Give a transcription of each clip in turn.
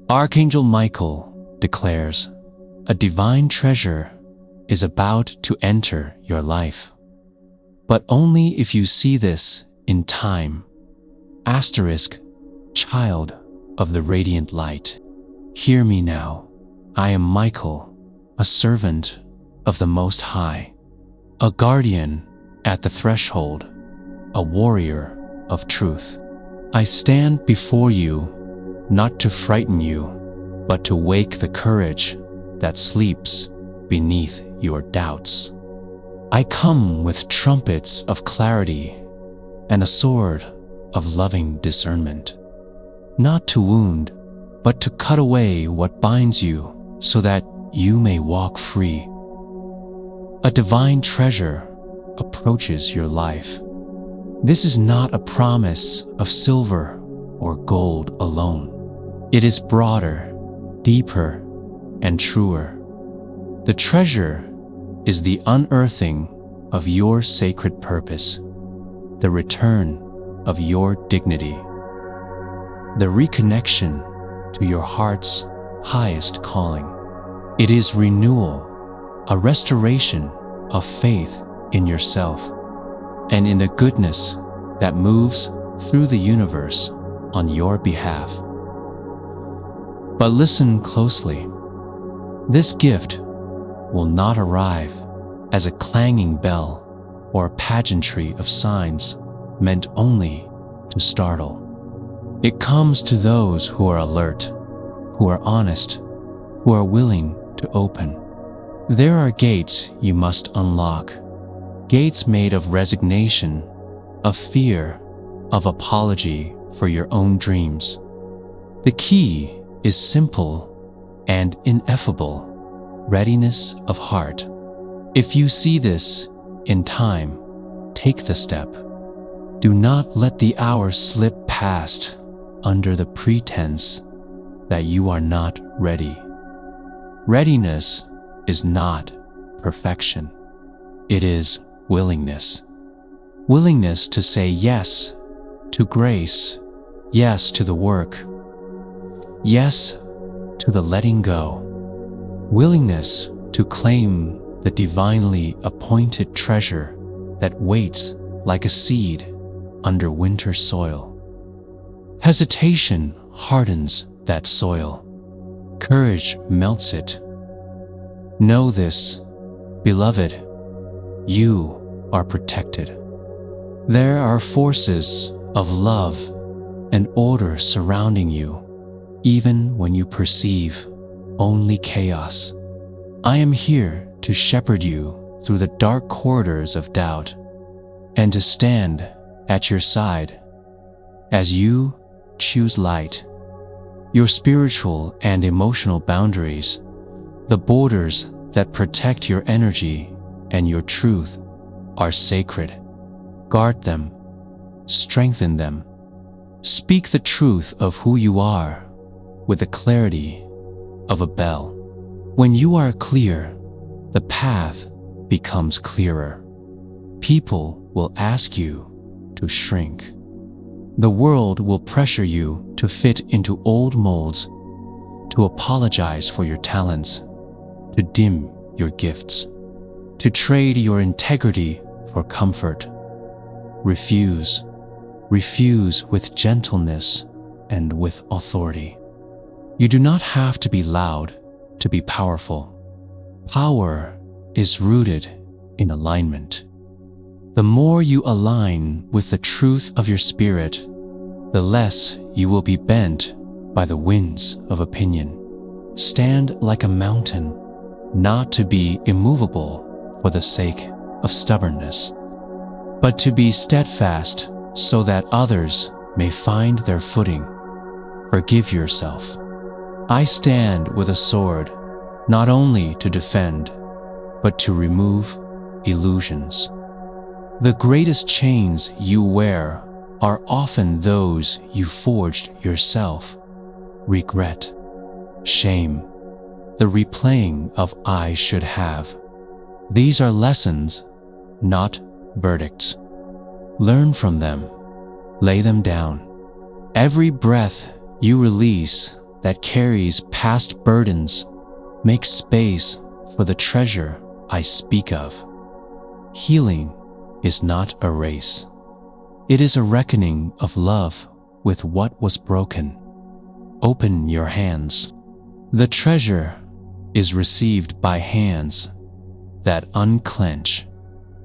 Archangel Michael declares, a divine treasure is about to enter your life, but only if you see this in time. Asterisk, child of the radiant light. Hear me now. I am Michael, a servant of the Most High, a guardian at the threshold, a warrior of truth. I stand before you not to frighten you, but to wake the courage that sleeps beneath your doubts. I come with trumpets of clarity and a sword of loving discernment, not to wound, but to cut away what binds you so that you may walk free. A divine treasure approaches your life. This is not a promise of silver or gold alone. It is broader, deeper, and truer. The treasure is the unearthing of your sacred purpose, the return of your dignity, the reconnection to your heart's highest calling. It is renewal, a restoration of faith in yourself and in the goodness that moves through the universe on your behalf. But listen closely. This gift will not arrive as a clanging bell or a pageantry of signs meant only to startle. It comes to those who are alert, who are honest, who are willing to open. There are gates you must unlock, gates made of resignation, of fear, of apology for your own dreams. The key is simple and ineffable: readiness of heart. If you see this in time, take the step. Do not let the hours slip past under the pretense that you are not ready. Readiness is not perfection. It is willingness. Willingness to say yes to grace, yes to the work, yes to the letting go. Willingness to claim the divinely appointed treasure that waits like a seed under winter soil. Hesitation hardens that soil. Courage melts it. Know this, beloved, you are protected. There are forces of love and order surrounding you, even when you perceive only chaos. I am here to shepherd you through the dark corridors of doubt and to stand at your side as you choose light. Your spiritual and emotional boundaries, the borders that protect your energy and your truth, are sacred. Guard them, strengthen them. Speak the truth of who you are with the clarity of a bell. When you are clear, the path becomes clearer. People will ask you to shrink. The world will pressure you to fit into old molds, to apologize for your talents, to dim your gifts, to trade your integrity for comfort. Refuse. Refuse with gentleness and with authority. You do not have to be loud to be powerful. Power is rooted in alignment. The more you align with the truth of your spirit, the less you will be bent by the winds of opinion. Stand like a mountain, not to be immovable for the sake of stubbornness, but to be steadfast so that others may find their footing. Forgive yourself. I stand with a sword, not only to defend, but to remove illusions. The greatest chains you wear are often those you forged yourself. Regret, shame, the replaying of I should have. These are lessons, not verdicts. Learn from them. Lay them down. Every breath you release that carries past burdens makes space for the treasure I speak of. Healing is not a race. It is a reckoning of love with what was broken. Open your hands. The treasure is received by hands that unclench.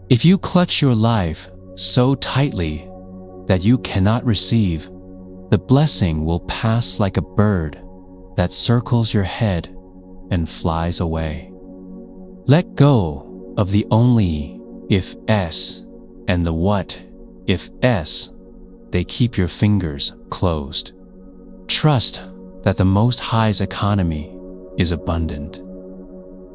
If you clutch your life so tightly that you cannot receive, the blessing will pass like a bird that circles your head and flies away. Let go of the only if s and the what if s. They keep your fingers closed. Trust that the Most High's economy is abundant.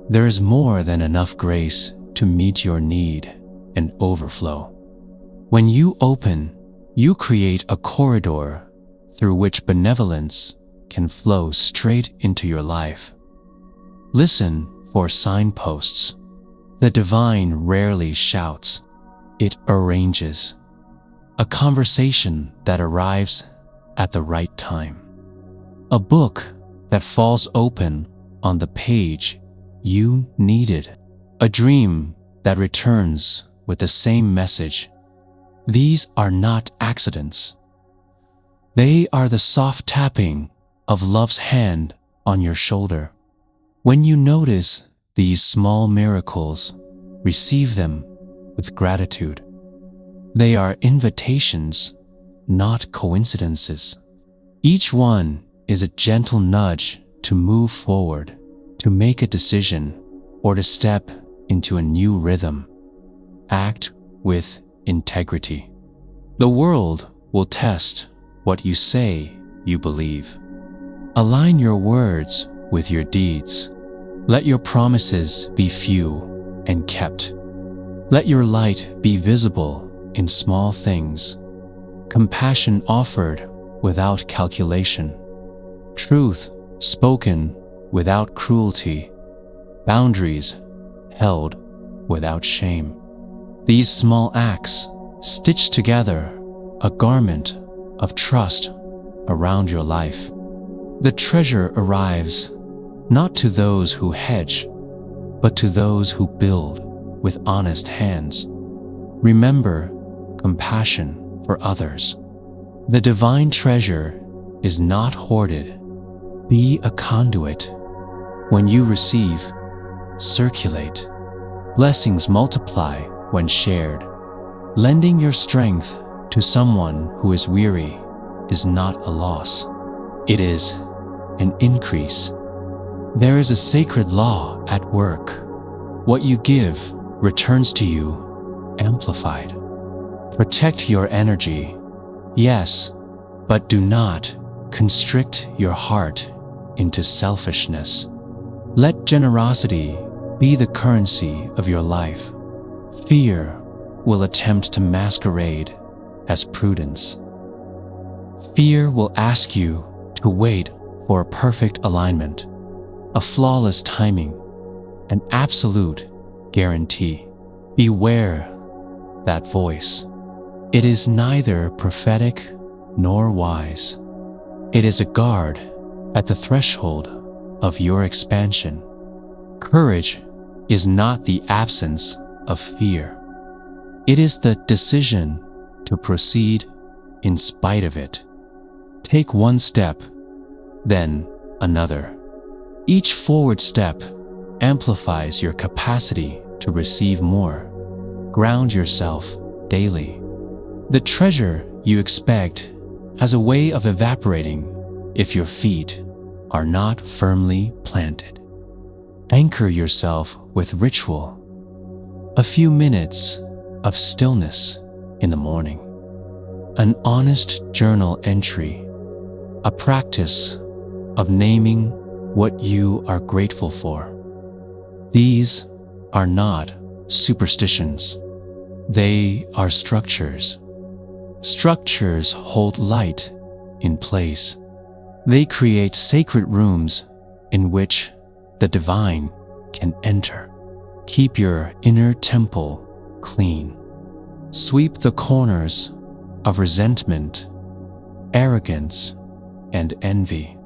There is more than enough grace to meet your need and overflow. When you open, you create a corridor through which benevolence can flow straight into your life. Listen for signposts. The divine rarely shouts, it arranges. A conversation that arrives at the right time. A book that falls open on the page you needed. A dream that returns with the same message. These are not accidents. They are the soft tapping of love's hand on your shoulder. When you notice these small miracles, receive them with gratitude. They are invitations, not coincidences. Each one is a gentle nudge to move forward, to make a decision, or to step into a new rhythm. Act with integrity. The world will test what you say you believe. Align your words with your deeds. Let your promises be few and kept. Let your light be visible in small things. Compassion offered without calculation. Truth spoken without cruelty. Boundaries held without shame. These small acts stitch together a garment of trust around your life. The treasure arrives not to those who hedge, but to those who build with honest hands. Remember compassion for others. The divine treasure is not hoarded. Be a conduit. When you receive, circulate. Blessings multiply when shared. Lending your strength to someone who is weary is not a loss. It is an increase. There is a sacred law at work. What you give returns to you amplified. Protect your energy, yes, but do not constrict your heart into selfishness. Let generosity be the currency of your life. Fear will attempt to masquerade as prudence. Fear will ask you to wait for a perfect alignment, a flawless timing, an absolute guarantee. Beware that voice. It is neither prophetic nor wise. It is a guard at the threshold of your expansion. Courage is not the absence of fear. It is the decision to proceed in spite of it. Take one step, then another. Each forward step amplifies your capacity to receive more. Ground yourself daily. The treasure you expect has a way of evaporating if your feet are not firmly planted. Anchor yourself with ritual. A few minutes of stillness in the morning. An honest journal entry. A practice of naming what you are grateful for. These are not superstitions. They are structures. Structures hold light in place. They create sacred rooms in which the divine can enter. Keep your inner temple clean. Sweep the corners of resentment, arrogance, and envy.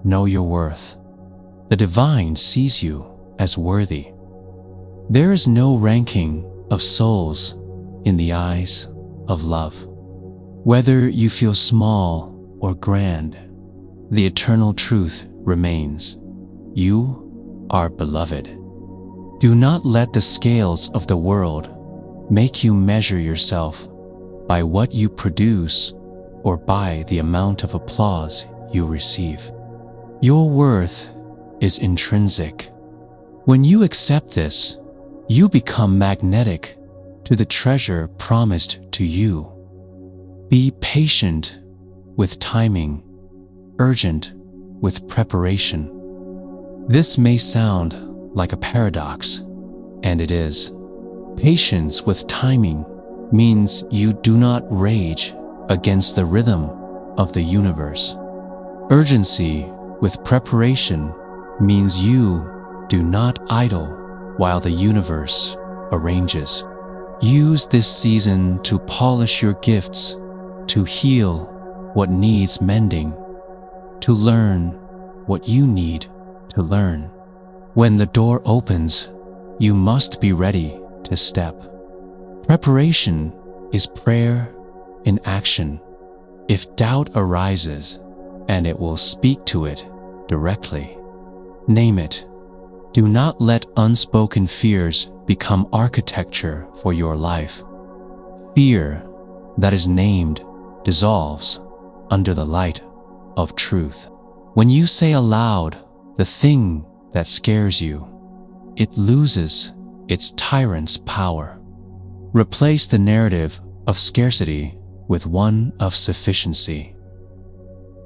know your worth. The divine sees you as worthy. There is no ranking of souls in the eyes of love. Whether you feel small or grand, the eternal truth remains. You are beloved. Do not let the scales of the world make you measure yourself by what you produce or by the amount of applause you receive. Your worth is intrinsic. When you accept this, you become magnetic to the treasure promised to you. Be patient with timing, urgent with preparation. This may sound like a paradox, and it is. Patience with timing means you do not rage against the rhythm of the universe. Urgency with preparation means you do not idle while the universe arranges. Use this season to polish your gifts, to heal what needs mending, to learn what you need to learn. When the door opens, you must be ready to step. Preparation is prayer in action. If doubt arises, and it will speak to it directly, name it. Do not let unspoken fears become architecture for your life. Fear that is named dissolves under the light of truth. When you say aloud the thing that scares you, it loses its tyrant's power. Replace the narrative of scarcity with one of sufficiency.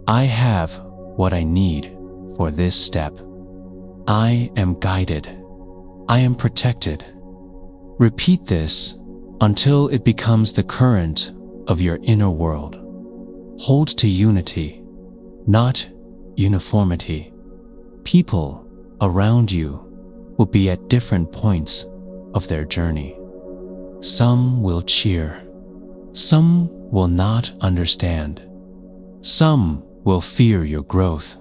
I have what I need for this step. I am guided. I am protected. Repeat this until it becomes the current of your inner world. Hold to unity, not uniformity. People around you will be at different points of their journey. Some will cheer. Some will not understand. Some will fear your growth.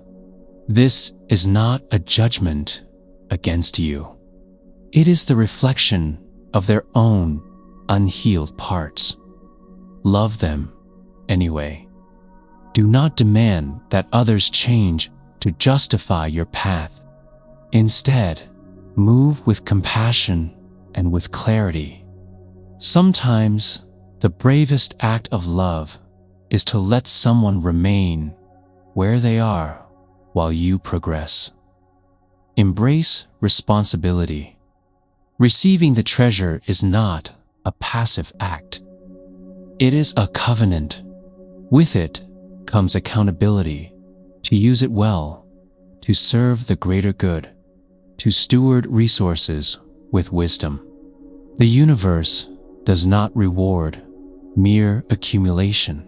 This is not a judgment against you. It is the reflection of their own unhealed parts. Love them anyway. Do not demand that others change to justify your path. Instead, move with compassion and with clarity. Sometimes, the bravest act of love is to let someone remain where they are while you progress. Embrace responsibility. Receiving the treasure is not a passive act. It is a covenant. With it comes accountability to use it well, to serve the greater good, to steward resources with wisdom. The universe does not reward mere accumulation.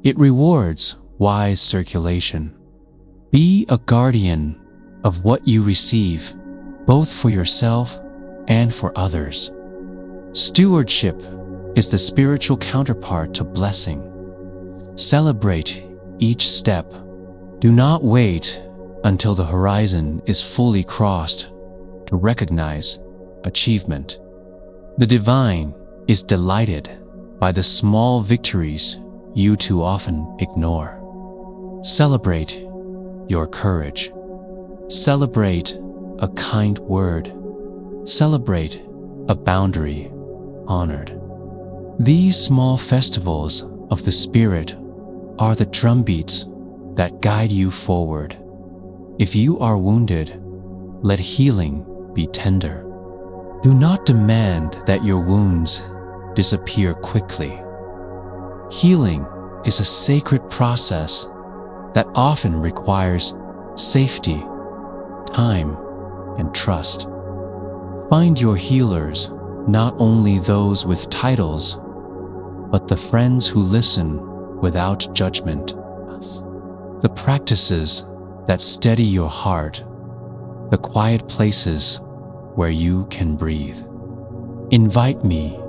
It rewards wise circulation. Be a guardian of what you receive, both for yourself and for others. Stewardship is the spiritual counterpart to blessing. Celebrate each step. Do not wait until the horizon is fully crossed to recognize achievement. The divine is delighted by the small victories you too often ignore. Celebrate your courage. Celebrate a kind word. Celebrate a boundary honored. These small festivals of the spirit are the drumbeats that guide you forward. If you are wounded, let healing be tender. Do not demand that your wounds disappear quickly. Healing is a sacred process that often requires safety, time, and trust. Find your healers, not only those with titles, but the friends who listen without judgment. The practices that steady your heart, the quiet places where you can breathe. Invite me,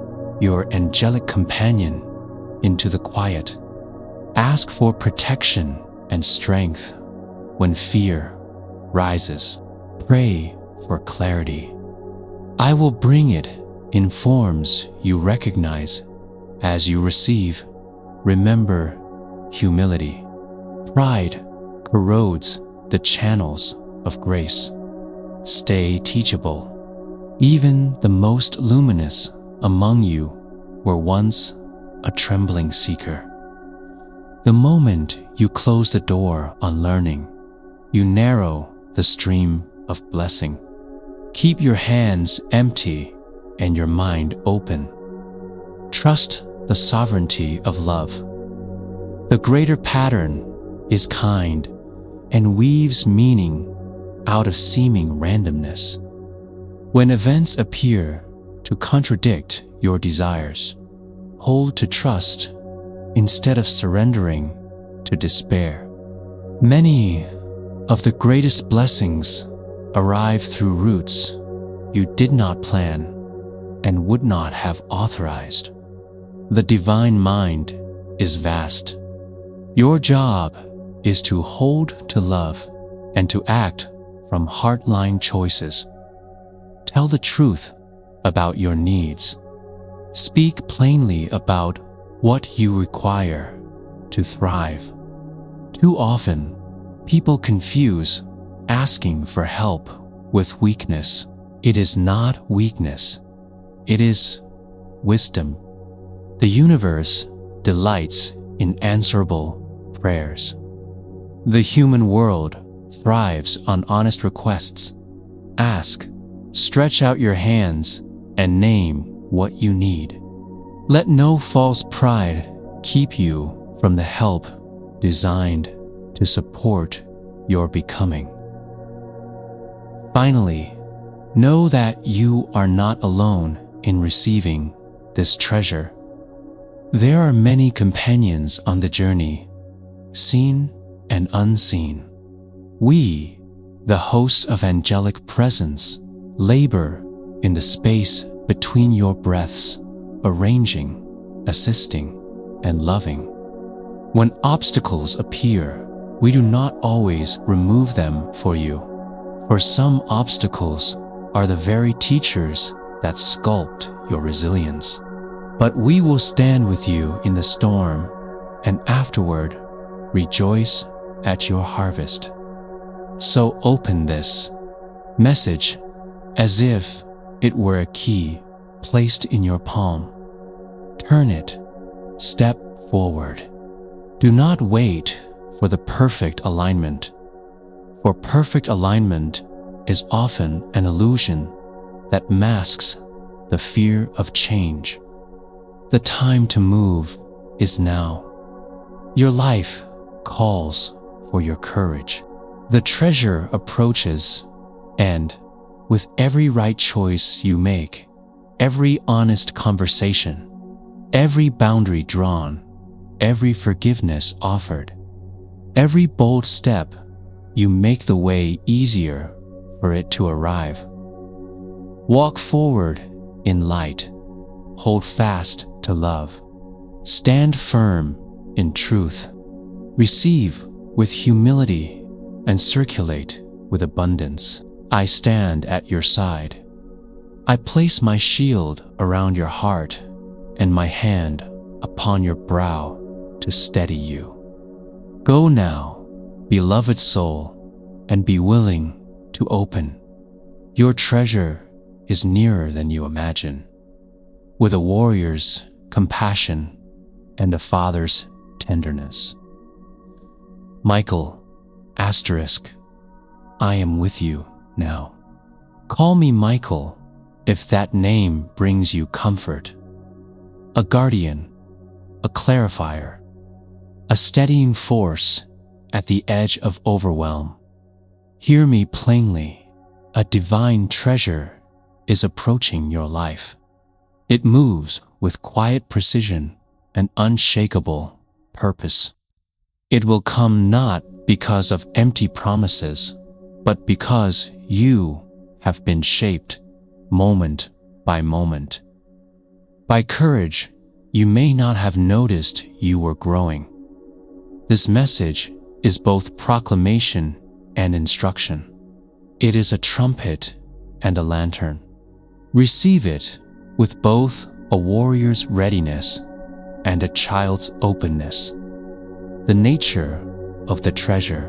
your angelic companion, into the quiet. Ask for protection and strength. when fear rises. Pray for clarity. I will bring it in forms you recognize as you receive. Remember humility. Pride corrodes the channels of grace. Stay teachable. Even the most luminous among you were once a trembling seeker. The moment you close the door on learning, you narrow the stream of blessing. Keep your hands empty and your mind open. Trust the sovereignty of love. The greater pattern is kind and weaves meaning out of seeming randomness. When events appear to contradict your desires, hold to trust instead of surrendering to despair. Many of the greatest blessings arrive through routes you did not plan and would not have authorized. The divine mind is vast. Your job is to hold to love and to act from heart-line choices. Tell the truth about your needs. Speak plainly about what you require to thrive. Too often, people confuse asking for help with weakness. It is not weakness. It is wisdom. The universe delights in answerable prayers. The human world thrives on honest requests. Ask, stretch out your hands, and name what you need. Let no false pride keep you from the help designed to support your becoming. Finally, know that you are not alone in receiving this treasure. There are many companions on the journey, seen and unseen. We, the hosts of angelic presence, labor in the space between your breaths, arranging, assisting, and loving. When obstacles appear, we do not always remove them for you, for some obstacles are the very teachers that sculpt your resilience. But we will stand with you in the storm, and afterward, rejoice at your harvest. So open this message as if it were a key placed in your palm. Turn it, step forward. Do not wait for the perfect alignment, for perfect alignment is often an illusion that masks the fear of change. The time to move is now. Your life calls for your courage. The treasure approaches, and with every right choice you make, every honest conversation, every boundary drawn, every forgiveness offered, every bold step, you make the way easier for it to arrive. Walk forward in light. Hold fast to love. Stand firm in truth. Receive with humility and circulate with abundance. I stand at your side. I place my shield around your heart and my hand upon your brow to steady you. Go now, beloved soul, and be willing to open. Your treasure is nearer than you imagine, with a warrior's compassion and a father's tenderness. Michael, asterisk, I am with you now. Call me Michael if that name brings you comfort. A guardian, a clarifier, a steadying force at the edge of overwhelm. Hear me plainly, a divine treasure is approaching your life. It moves with quiet precision and unshakable purpose. It will come not because of empty promises, but because you have been shaped moment by moment. By courage, you may not have noticed you were growing. This message is both proclamation and instruction. It is a trumpet and a lantern. Receive it with both a warrior's readiness and a child's openness. The nature of the treasure.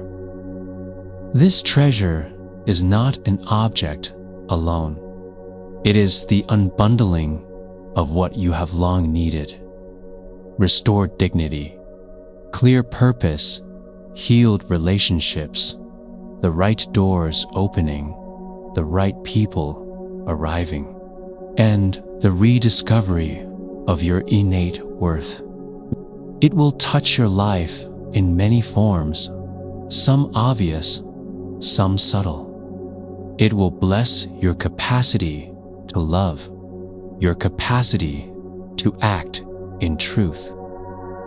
This treasure is not an object alone. It is the unbundling of what you have long needed. Restored dignity, clear purpose, healed relationships, the right doors opening, the right people arriving, and the rediscovery of your innate worth. It will touch your life in many forms, some obvious, some subtle. It will bless your capacity to love, your capacity to act in truth,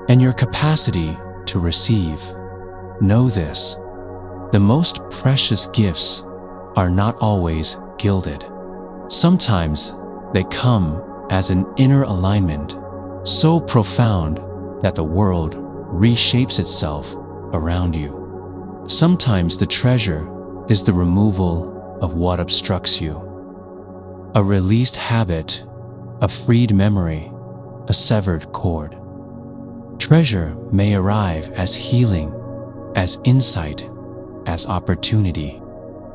and your capacity to receive. Know this: the most precious gifts are not always gilded. Sometimes they come as an inner alignment, so profound that the world reshapes itself around you. Sometimes the treasure is the removal of what obstructs you. A released habit, a freed memory, a severed cord. Treasure may arrive as healing, as insight, as opportunity,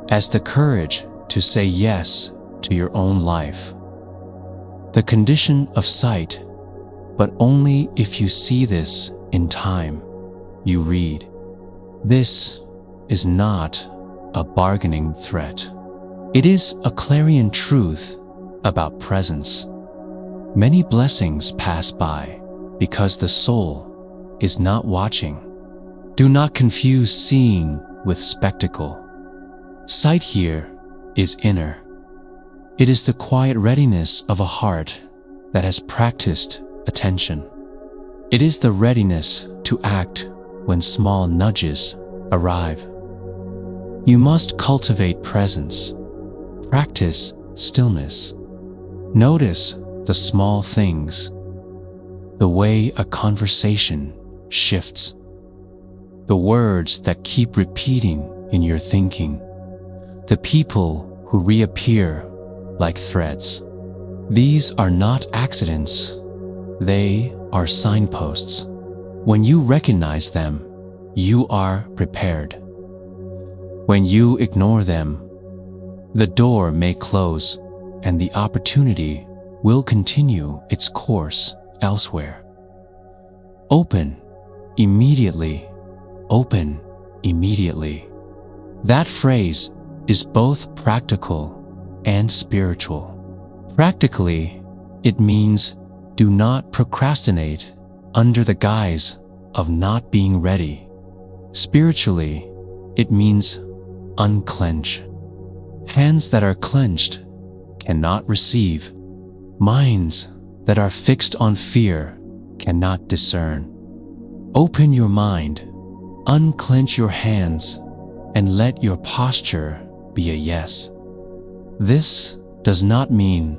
as the courage to say yes to your own life. The condition of sight, but only if you see this in time. You read. This is not a bargaining threat. It is a clarion truth about presence. Many blessings pass by because the soul is not watching. Do not confuse seeing with spectacle. Sight here is inner. It is the quiet readiness of a heart that has practiced attention. It is the readiness to act when small nudges arrive. You must cultivate presence. Practice stillness. Notice the small things, the way a conversation shifts, the words that keep repeating in your thinking, the people who reappear like threads. These are not accidents. They are signposts. When you recognize them, you are prepared. When you ignore them, the door may close and the opportunity will continue its course elsewhere. Open immediately. Open immediately. That phrase is both practical and spiritual. Practically, it means do not procrastinate under the guise of not being ready. Spiritually, it means unclench. Hands that are clenched cannot receive. Minds that are fixed on fear cannot discern. Open your mind, unclench your hands, and let your posture be a yes. This does not mean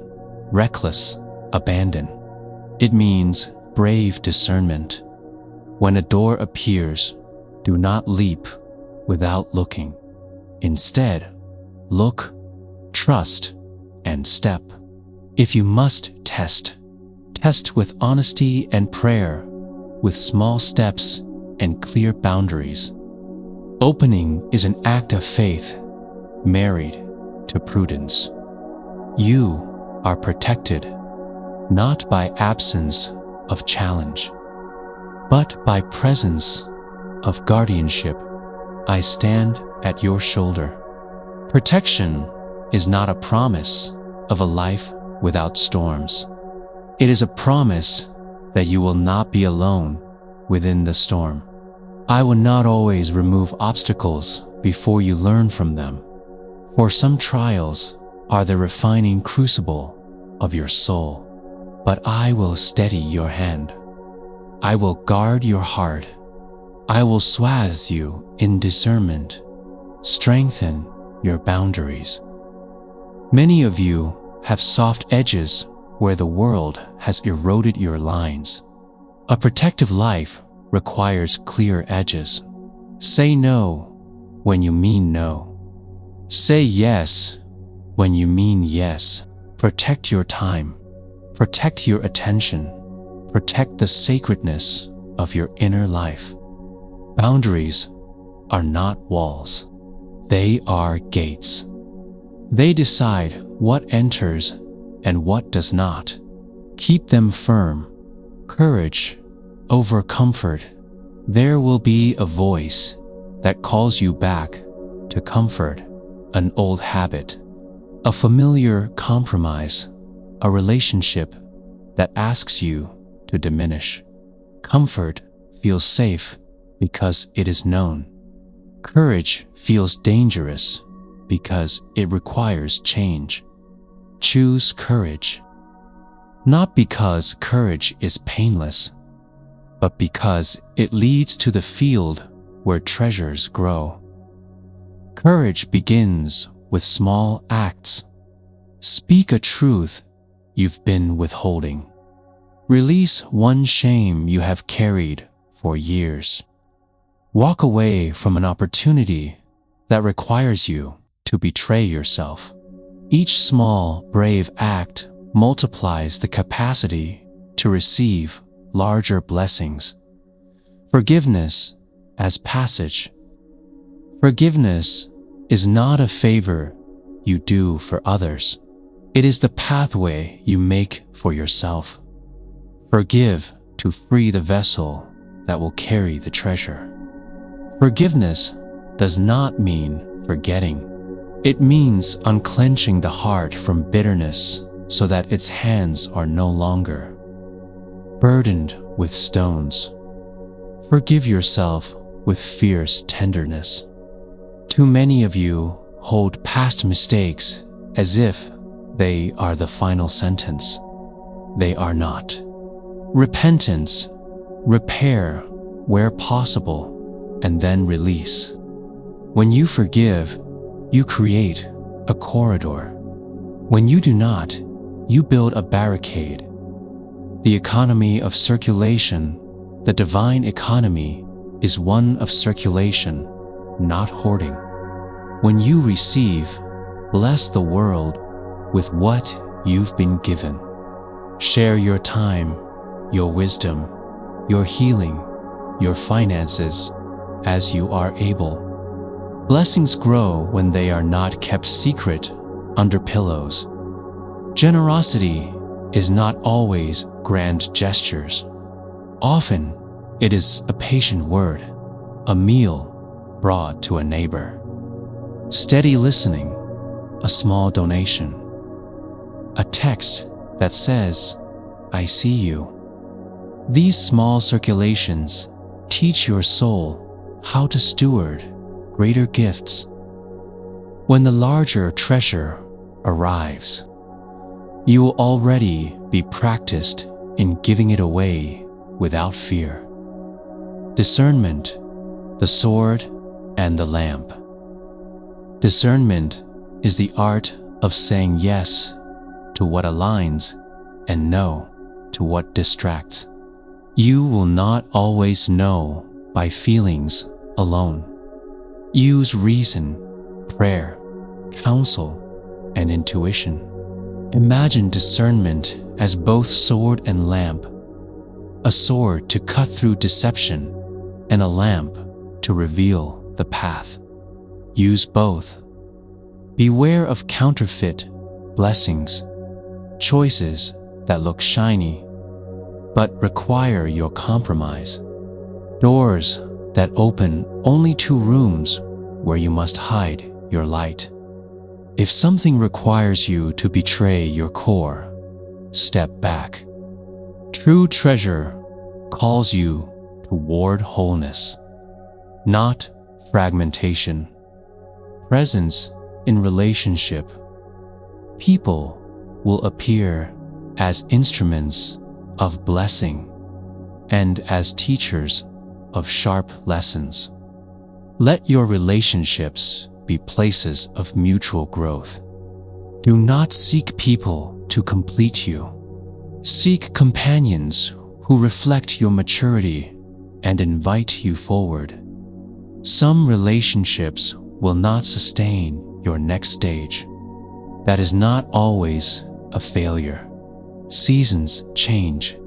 reckless abandon. It means brave discernment. When a door appears, do not leap without looking. Instead, look, trust, and step. If you must test, test with honesty and prayer, with small steps and clear boundaries. Opening is an act of faith, married to prudence. You are protected, not by absence of challenge, but by presence of guardianship. I stand at your shoulder. Protection is not a promise of a life without storms. It is a promise that you will not be alone within the storm. I will not always remove obstacles before you learn from them, for some trials are the refining crucible of your soul. But I will steady your hand. I will guard your heart. I will swathe you in discernment, strengthen your boundaries. Many of you have soft edges where the world has eroded your lines. A protective life requires clear edges. Say no when you mean no. Say yes when you mean yes. Protect your time. Protect your attention. Protect the sacredness of your inner life. Boundaries are not walls. They are gates. They decide what enters and what does not. Keep them firm. Courage over comfort. There will be a voice that calls you back to comfort, an old habit, a familiar compromise, a relationship that asks you to diminish. Comfort feels safe because it is known. Courage feels dangerous because it requires change. Choose courage, not because courage is painless, but because it leads to the field where treasures grow. Courage begins with small acts. Speak a truth you've been withholding. Release one shame you have carried for years. Walk away from an opportunity that requires you to betray yourself. Each small, brave act multiplies the capacity to receive larger blessings. Forgiveness as passage. Forgiveness is not a favor you do for others. It is the pathway you make for yourself. Forgive to free the vessel that will carry the treasure. Forgiveness does not mean forgetting. It means unclenching the heart from bitterness so that its hands are no longer burdened with stones. Forgive yourself with fierce tenderness. Too many of you hold past mistakes as if they are the final sentence. They are not. Repentance, repair where possible, and then release. When you forgive, you create a corridor. When you do not, you build a barricade. The economy of circulation, the divine economy, is one of circulation, not hoarding. When you receive, bless the world with what you've been given. Share your time, your wisdom, your healing, your finances as you are able. Blessings grow when they are not kept secret under pillows. Generosity is not always grand gestures. Often, it is a patient word, a meal brought to a neighbor. Steady listening, a small donation, a text that says, "I see you." These small circulations teach your soul how to steward greater gifts. When the larger treasure arrives, you will already be practiced in giving it away without fear. Discernment, the sword and the lamp. Discernment is the art of saying yes to what aligns and no to what distracts. You will not always know by feelings alone. Use reason, prayer, counsel, and intuition. Imagine discernment as both sword and lamp, a sword to cut through deception and a lamp to reveal the path. Use both. Beware of counterfeit blessings, choices that look shiny but require your compromise. Doors that open only to rooms where you must hide your light. If something requires you to betray your core, step back. True treasure calls you toward wholeness, not fragmentation. Presence in relationship. People will appear as instruments of blessing and as teachers of sharp lessons. Let your relationships be places of mutual growth. Do not seek people to complete you. Seek companions who reflect your maturity and invite you forward. Some relationships will not sustain your next stage. That is not always a failure. Seasons change.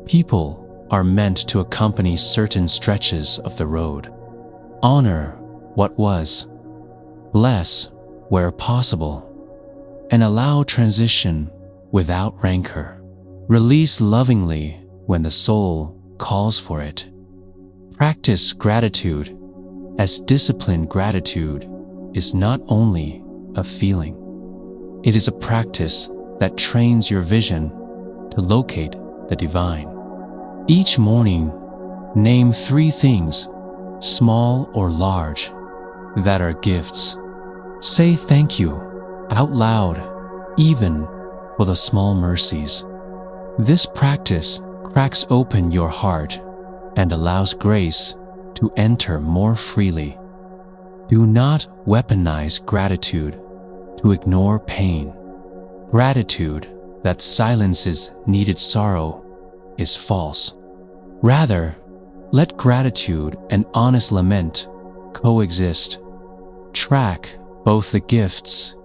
People are meant to accompany certain stretches of the road. Honor what was. Bless where possible. And allow transition without rancor. Release lovingly when the soul calls for it. Practice gratitude, as disciplined gratitude is not only a feeling. It is a practice that trains your vision to locate the divine. Each morning, name 3 things, small or large, that are gifts. Say thank you out loud, even for the small mercies. This practice cracks open your heart and allows grace to enter more freely. Do not weaponize gratitude to ignore pain. Gratitude that silences needed sorrow is false. Rather, let gratitude and honest lament coexist. Track both the gifts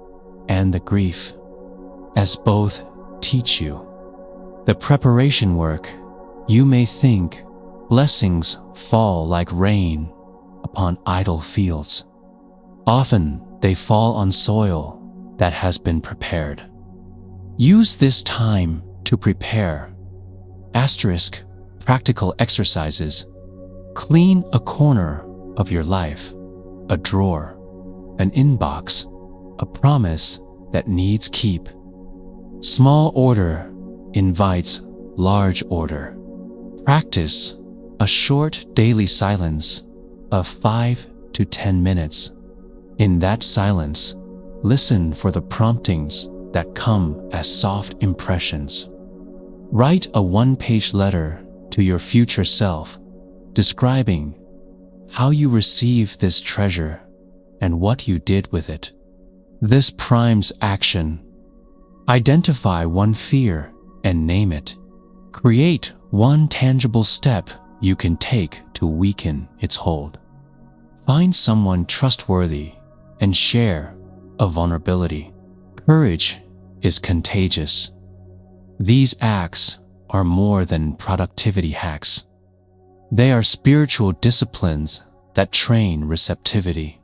and the grief, as both teach you. The preparation work, you may think blessings fall like rain upon idle fields. Often they fall on soil that has been prepared. Use this time to prepare. Practical exercises. Clean a corner of your life, a drawer, an inbox, a promise that needs keep. Small order invites large order. Practice a short daily silence of 5 to 10 minutes. In that silence, listen for the promptings that come as soft impressions. Write a 1-page letter to your future self, describing how you received this treasure and what you did with it. This primes action. Identify one fear and name it. Create one tangible step you can take to weaken its hold. Find someone trustworthy and share a vulnerability. Courage is contagious. These acts are more than productivity hacks. They are spiritual disciplines that train receptivity.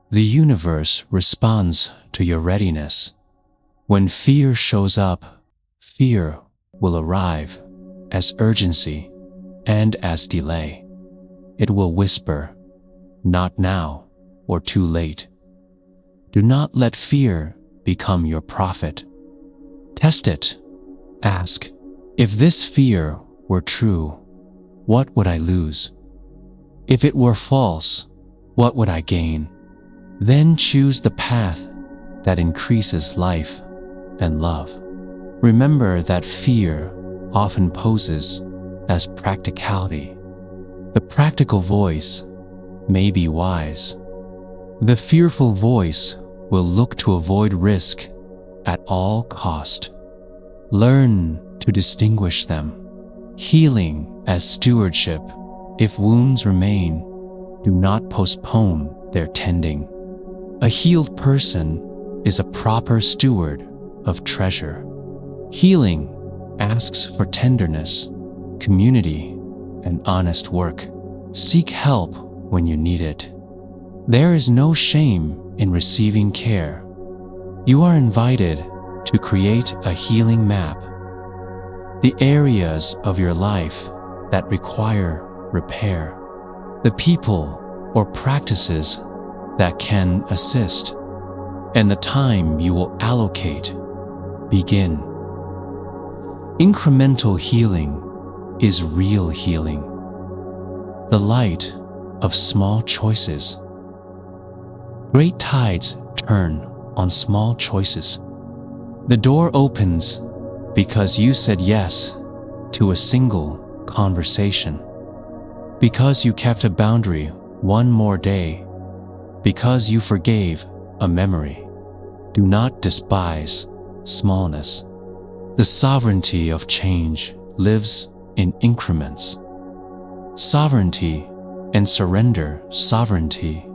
The universe responds to your readiness. When fear shows up, fear will arrive as urgency and as delay. It will whisper, "Not now," or "Too late." Do not let fear become your prophet. Test it. Ask, if this fear were true, what would I lose? If it were false, what would I gain? Then choose the path that increases life and love. Remember that fear often poses as practicality. The practical voice may be wise. The fearful voice will look to avoid risk at all cost. Learn to distinguish them. Healing as stewardship. If wounds remain, do not postpone their tending. A healed person is a proper steward of treasure. Healing asks for tenderness, community, and honest work. Seek help when you need it. There is no shame in receiving care. You are invited to create a healing map. The areas of your life that require repair. The people or practices that can assist. And the time you will allocate. Begin. Incremental healing is real healing. The light of small choices. Great tides turn on small choices. The door opens because you said yes to a single conversation. Because you kept a boundary one more day. Because you forgave a memory. Do not despise smallness. The sovereignty of change lives in increments. Sovereignty and surrender sovereignty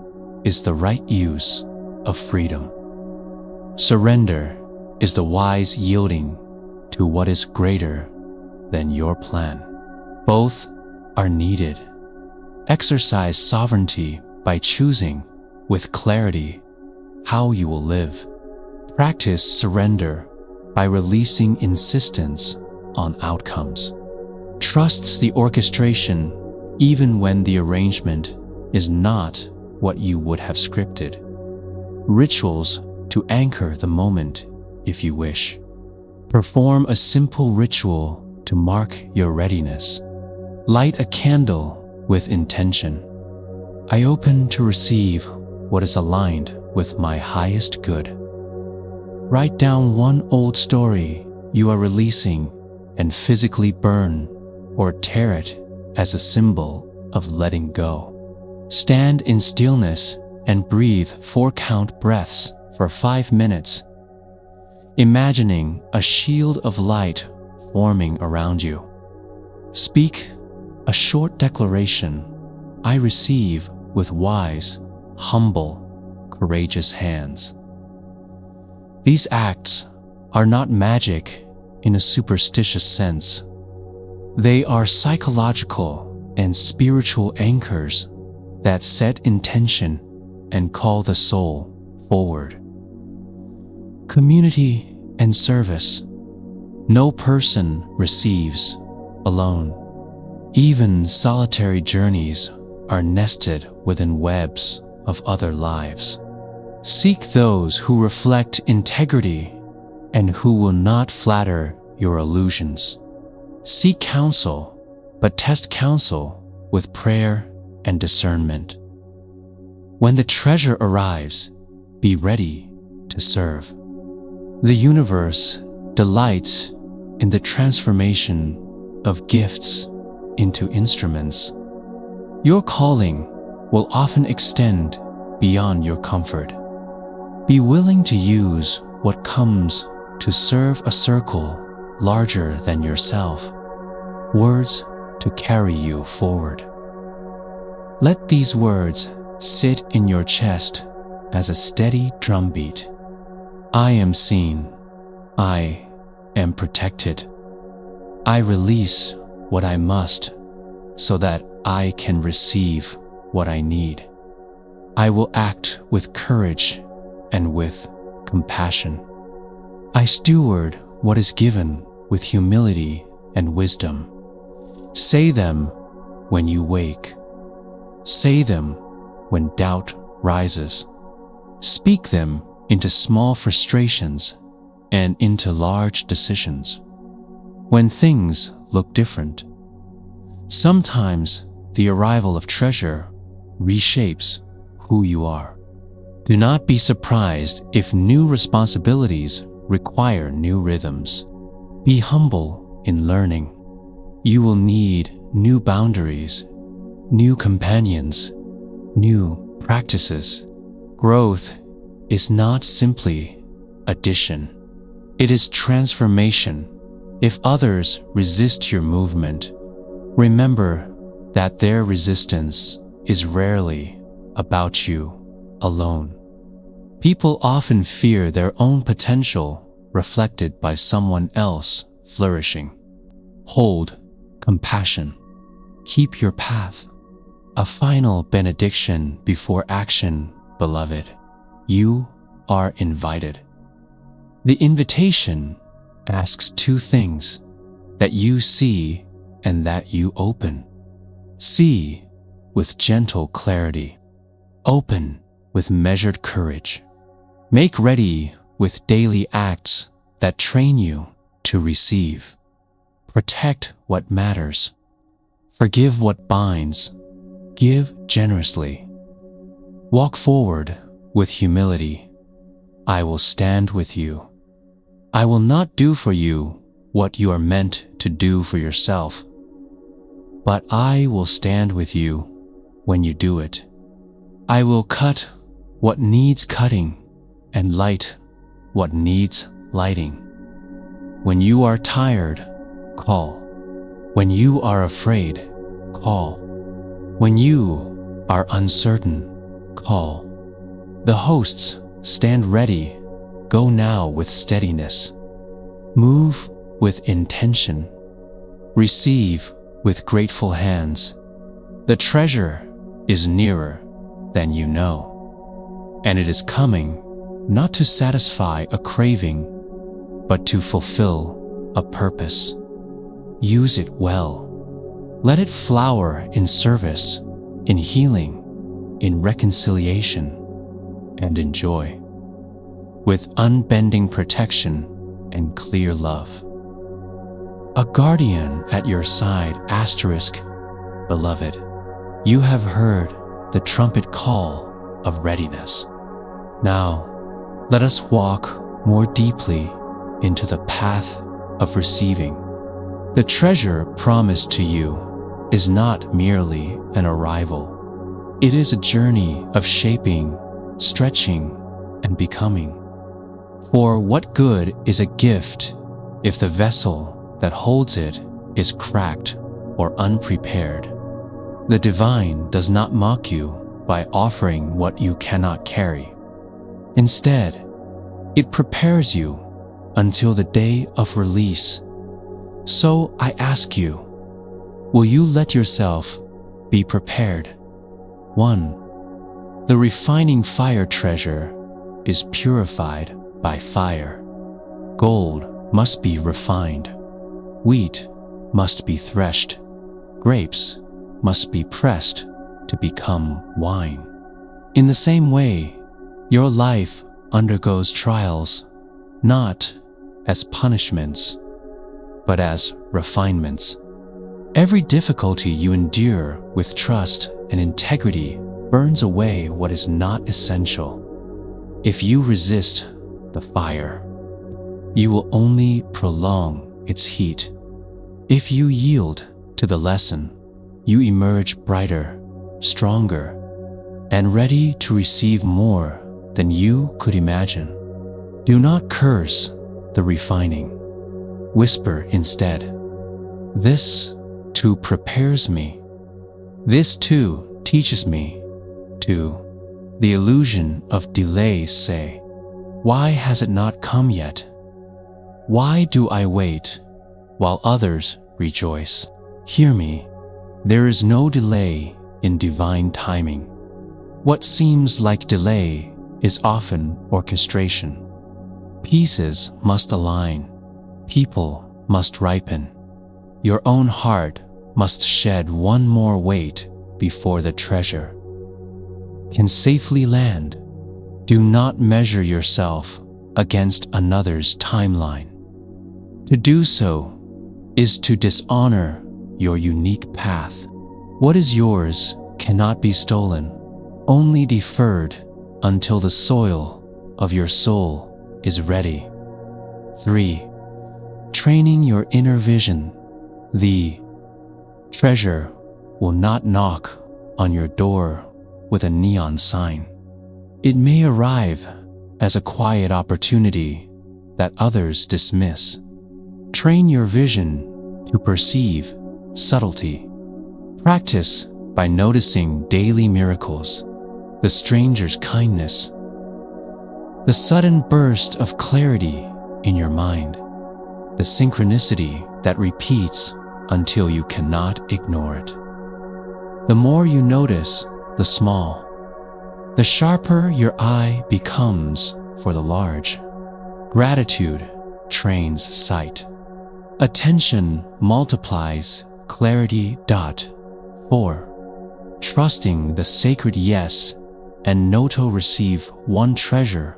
is the right use of freedom. Surrender is the wise yielding to what is greater than your plan. Both are needed. Exercise sovereignty by choosing with clarity how you will live. Practice surrender by releasing insistence on outcomes. Trust the orchestration even when the arrangement is not what you would have scripted. Rituals to anchor the moment if you wish. Perform a simple ritual to mark your readiness. Light a candle with intention. I open to receive what is aligned with my highest good. Write down one old story you are releasing and physically burn or tear it as a symbol of letting go. Stand in stillness and breathe 4-count breaths for 5 minutes, imagining a shield of light forming around you. Speak a short declaration, I receive with wise, humble, courageous hands. These acts are not magic in a superstitious sense. They are psychological and spiritual anchors that set intention and call the soul forward. Community and service. No person receives alone. Even solitary journeys are nested within webs of other lives. Seek those who reflect integrity and who will not flatter your illusions. Seek counsel, but test counsel with prayer and discernment. When the treasure arrives, be ready to serve. The universe delights in the transformation of gifts into instruments. Your calling will often extend beyond your comfort. Be willing to use what comes to serve a circle larger than yourself, words to carry you forward. Let these words sit in your chest as a steady drumbeat. I am seen. I am protected. I release what I must so that I can receive what I need. I will act with courage and with compassion. I steward what is given with humility and wisdom. Say them when you wake. Say them when doubt rises. Speak them into small frustrations and into large decisions. When things look different, sometimes the arrival of treasure reshapes who you are. Do not be surprised if new responsibilities require new rhythms. Be humble in learning. You will need new boundaries, new companions, new practices. Growth is not simply addition. It is transformation. If others resist your movement, remember that their resistance is rarely about you alone. People often fear their own potential reflected by someone else flourishing. Hold compassion. Keep your path. A final benediction before action, beloved. You are invited. The invitation asks 2 things: that you see and that you open. See with gentle clarity. Open with measured courage. Make ready with daily acts that train you to receive. Protect what matters. Forgive what binds. Give generously. Walk forward with humility. I will stand with you. I will not do for you what you are meant to do for yourself, but I will stand with you when you do it. I will cut what needs cutting and light what needs lighting. When you are tired, call. When you are afraid, call. When you are uncertain, call. The hosts stand ready. Go now with steadiness. Move with intention. Receive with grateful hands. The treasure is nearer than you know, and it is coming not to satisfy a craving, but to fulfill a purpose. Use it well. Let it flower in service, in healing, in reconciliation, and in joy, with unbending protection and clear love. A guardian at your side, asterisk, beloved, you have heard the trumpet call of readiness. Now, let us walk more deeply into the path of receiving. The treasure promised to you is not merely an arrival. It is a journey of shaping, stretching, and becoming. For what good is a gift if the vessel that holds it is cracked or unprepared? The divine does not mock you by offering what you cannot carry. Instead, it prepares you until the day of release. So I ask you, will you let yourself be prepared? 1. The refining fire treasure is purified by fire. Gold must be refined. Wheat must be threshed. Grapes must be pressed to become wine. In the same way, your life undergoes trials, not as punishments, but as refinements. Every difficulty you endure with trust and integrity burns away what is not essential. If you resist the fire, you will only prolong its heat. If you yield to the lesson, you emerge brighter, stronger, and ready to receive more than you could imagine. Do not curse the refining. Whisper instead, "This too prepares me. This too teaches me." To the illusion of delay say, "Why has it not come yet? Why do I wait while others rejoice?" Hear me, there is no delay in divine timing. What seems like delay is often orchestration. Pieces must align. People must ripen. Your own heart must shed one more weight before the treasure can safely land. Do not measure yourself against another's timeline. To do so is to dishonor your unique path. What is yours cannot be stolen, only deferred until the soil of your soul is ready. 3. Training your inner vision. The treasure will not knock on your door with a neon sign. It may arrive as a quiet opportunity that others dismiss. Train your vision to perceive subtlety. Practice by noticing daily miracles, the stranger's kindness, the sudden burst of clarity in your mind, the synchronicity that repeats until you cannot ignore it. The more you notice the small, the sharper your eye becomes for the large. Gratitude trains sight. Attention multiplies clarity. 4. Trusting the sacred yes and no to receive one treasure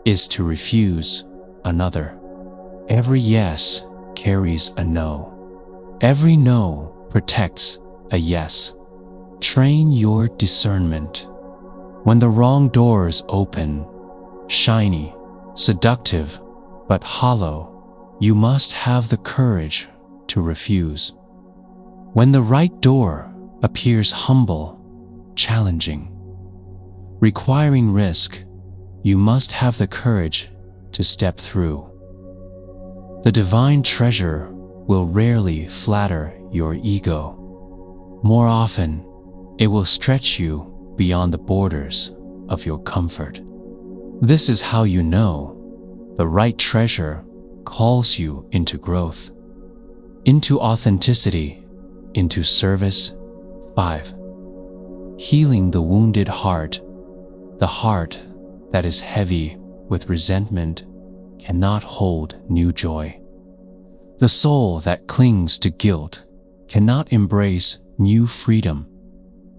is to refuse another. Every yes carries a no. Every no protects a yes. Train your discernment. When the wrong doors open, shiny, seductive, but hollow, you must have the courage to refuse. When the right door appears humble, challenging, requiring risk, you must have the courage to step through. The divine treasure will rarely flatter your ego. More often, It will stretch you beyond the borders of your comfort. This is how you know the right treasure calls you into growth, into authenticity, into service. 5. Healing the wounded heart. The heart that is heavy with resentment cannot hold new joy. The soul that clings to guilt cannot embrace new freedom.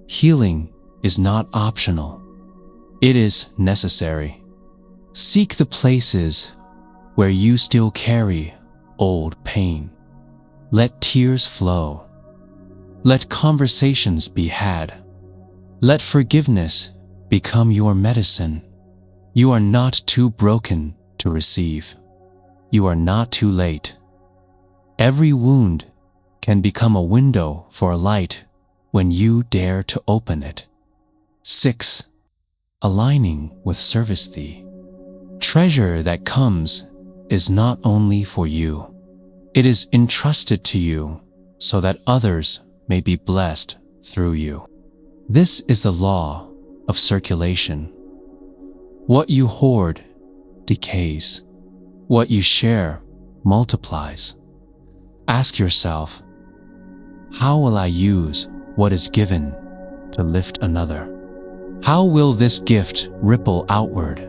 Healing is not optional. It is necessary. Seek the places where you still carry old pain. Let tears flow. Let conversations be had. Let forgiveness become your medicine. You are not too broken to receive. You are not too late. Every wound can become a window for a light when you dare to open it. 6. Aligning with service. The treasure that comes is not only for you. It is entrusted to you so that others may be blessed through you. This is the law of circulation. What you hoard decays. What you share multiplies. Ask yourself, how will I use what is given to lift another? How will this gift ripple outward?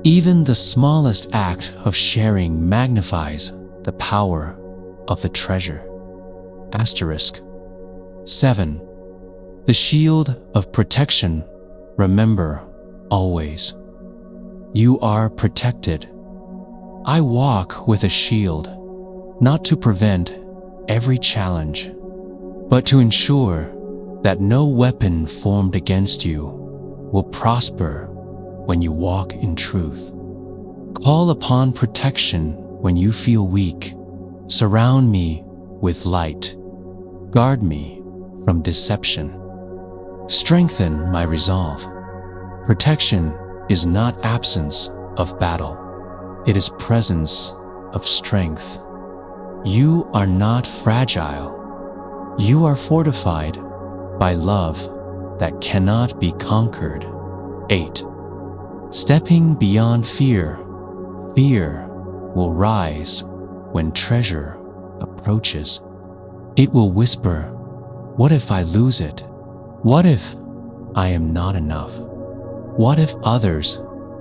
Even the smallest act of sharing magnifies the power of the treasure. 7. The shield of protection. Remember always, you are protected. I walk with a shield, not to prevent every challenge, but to ensure that no weapon formed against you will prosper when you walk in truth. Call upon protection when you feel weak. Surround me with light. Guard me from deception. Strengthen my resolve. Protection is not absence of battle. It is presence of strength. You are not fragile. You are fortified by love that cannot be conquered. 8. Stepping beyond fear. Fear will rise when treasure approaches. It will whisper, what if I lose it? What if I am not enough? What if others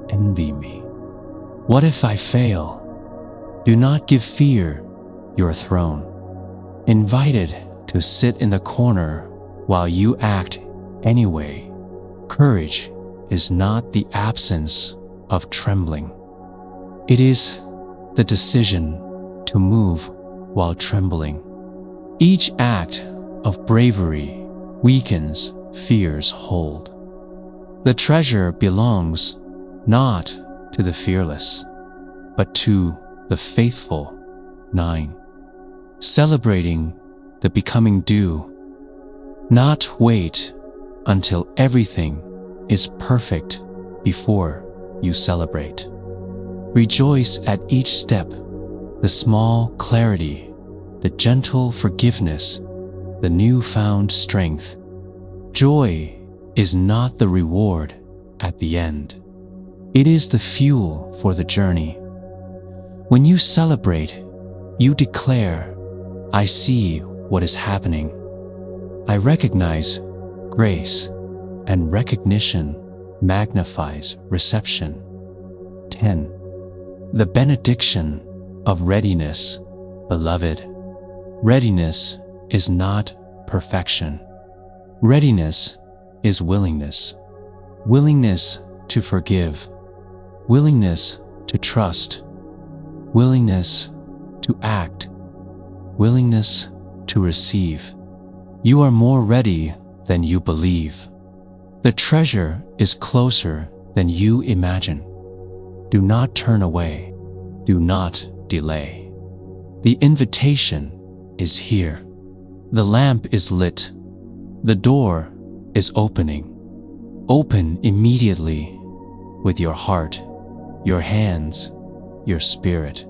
envy me? What if I fail? Do not give fear your throne. Invite it to sit in the corner while you act anyway. Courage is not the absence of trembling. It is the decision to move while trembling. Each act of bravery weakens fear's hold. The treasure belongs not to the fearless, but to the faithful. 9. Celebrating the becoming due. Not wait until everything is perfect before you celebrate. Rejoice at each step, the small clarity, the gentle forgiveness, the newfound strength. Joy is not the reward at the end. It is the fuel for the journey. When you celebrate, you declare, I see what is happening. I recognize grace, and recognition magnifies reception. 10. The benediction of readiness. Beloved, readiness is not perfection. Readiness is willingness. Willingness to forgive. Willingness to trust. Willingness to act. Willingness to receive. You are more ready than you believe. The treasure is closer than you imagine. Do not turn away. Do not delay. The invitation is here. The lamp is lit. The door is opening. Open immediately with your heart, your hands, your spirit.